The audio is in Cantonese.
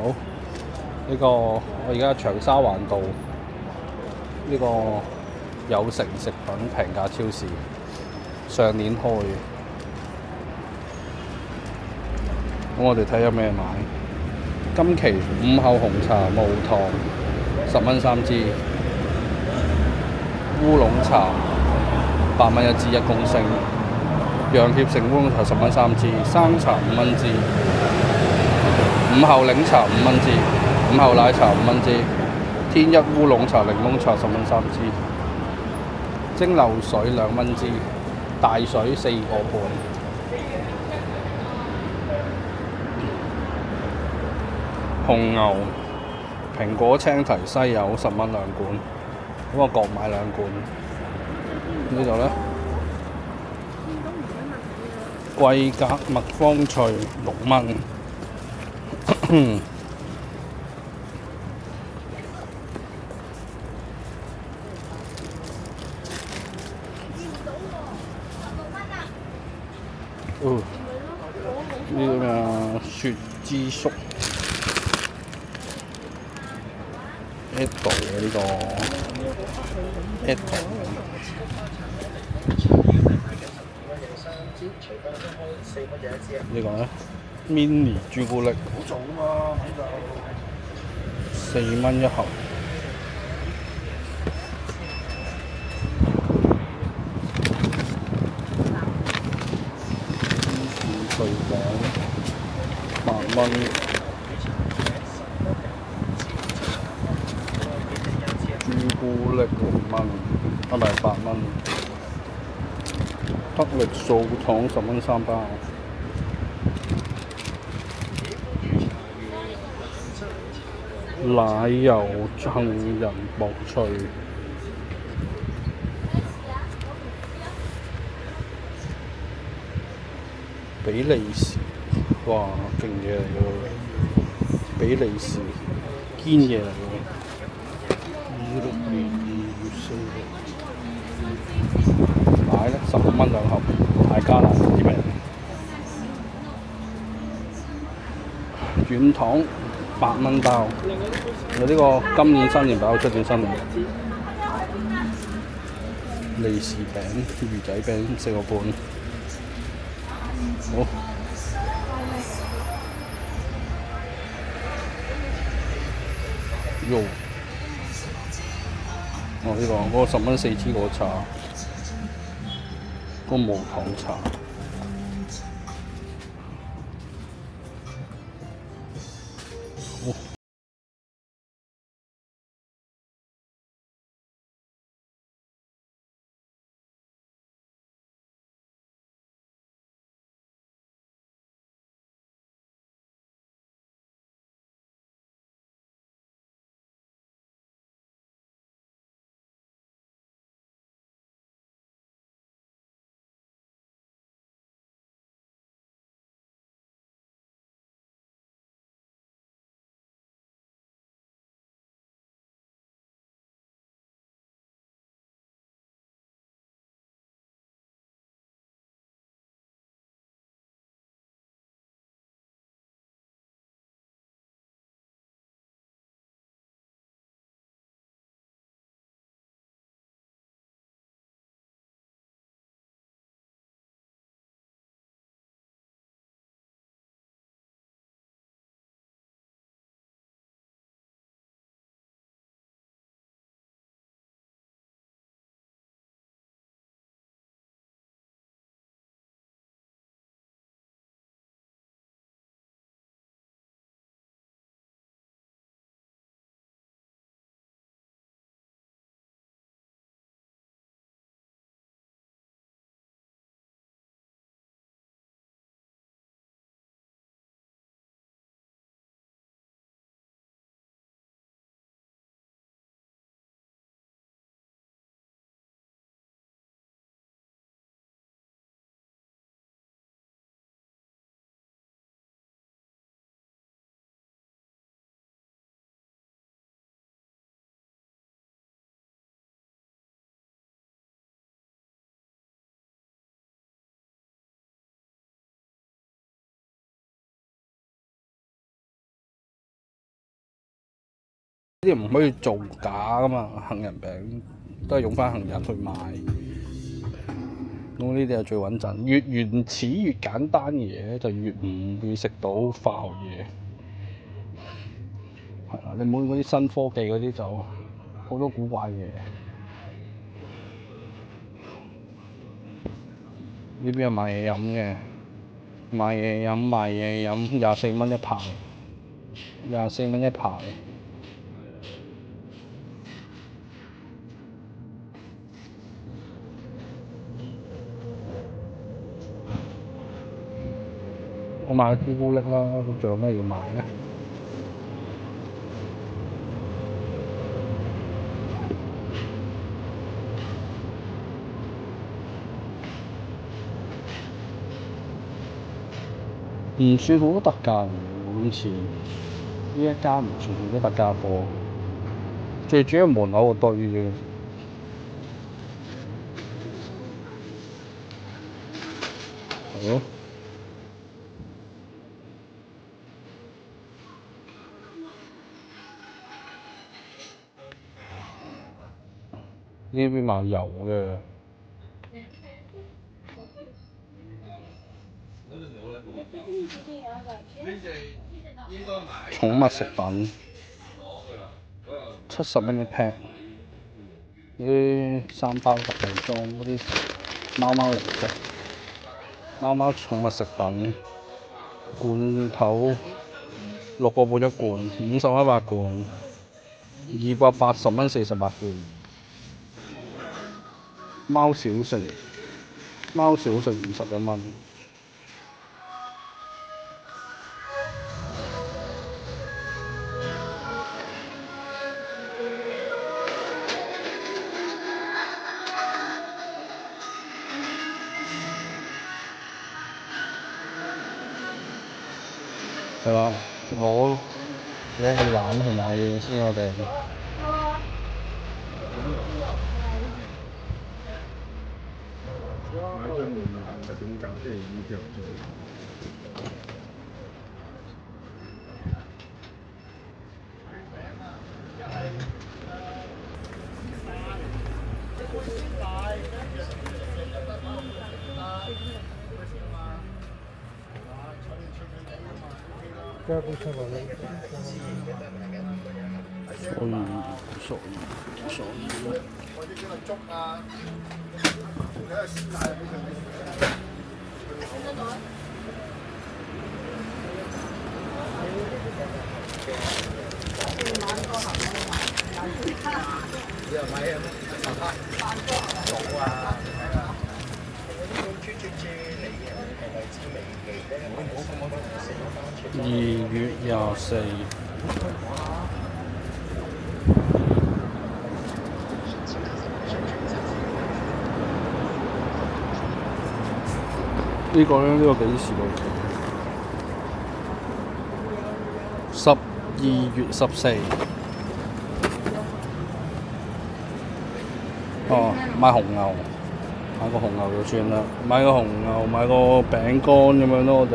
好，呢個我而家長沙灣道呢個有成食品平價超市，上年開嘅。咁我哋睇下咩買。今期午後紅茶無糖，10蚊3支；烏龍茶8蚊1支1公升；楊協成烏龍茶10蚊3支；生茶5蚊支；午後檸茶5蚊支；午後奶茶5蚊支；天一烏龍茶檸檬茶10蚊3支；蒸餾水2蚊支；大水4個半。紅牛、蘋果、青提、西柚10蚊2罐，咁我各買2罐。呢度呢，貴格麥芳脆6蚊。呢個咩雪枝粟 Edo 嘅呢個 Edo 呢個呢 Mini 朱古力4蚊1盒。芝士脆餅8蚊。朱古力6蚊，唔係8蚊。得力素糖10蚊3包。奶油杏仁薄脆。比利時，哇，勁嘢嚟㗎喎！比利時堅嘢嚟㗎喎。奶呢15蚊2盒，大家樂啲咩？軟糖8蚊包，有呢個今年新年包出咗新年。利是餅、魚仔餅4個半。好。肉。呢個嗰個10蚊4支果茶，個無糖茶。啲唔可以造假噶嘛，杏仁餅都係用翻杏仁去賣。咁呢啲係最穩陣，越原始越簡單嘅嘢咧，就越唔會食到化學嘢。係啦，你冇嗰啲新科技嗰啲就好多古怪嘢。呢邊係賣嘢飲嘅，賣嘢飲，24蚊一排，24蚊一排。我買朱古力啦，咁仲有咩要買咧？唔算好多特價，以前呢一間唔算好多特價貨，最主要門口個堆啫。係咯。呢邊賣油嘅。寵物食品70蚊一 pack， 啲3包特製裝嗰啲貓零食，貓寵物食品罐頭6個半一罐，50蚊8罐，280蚊48罐。貓小食51蚊。係嘛？我而家去玩同買嘢先，我哋。所以。2月24。呢個咧，呢個幾時到？12月14。哦，買紅牛，買個紅牛就算啦，買個紅牛，買個餅乾咁樣咯，我哋。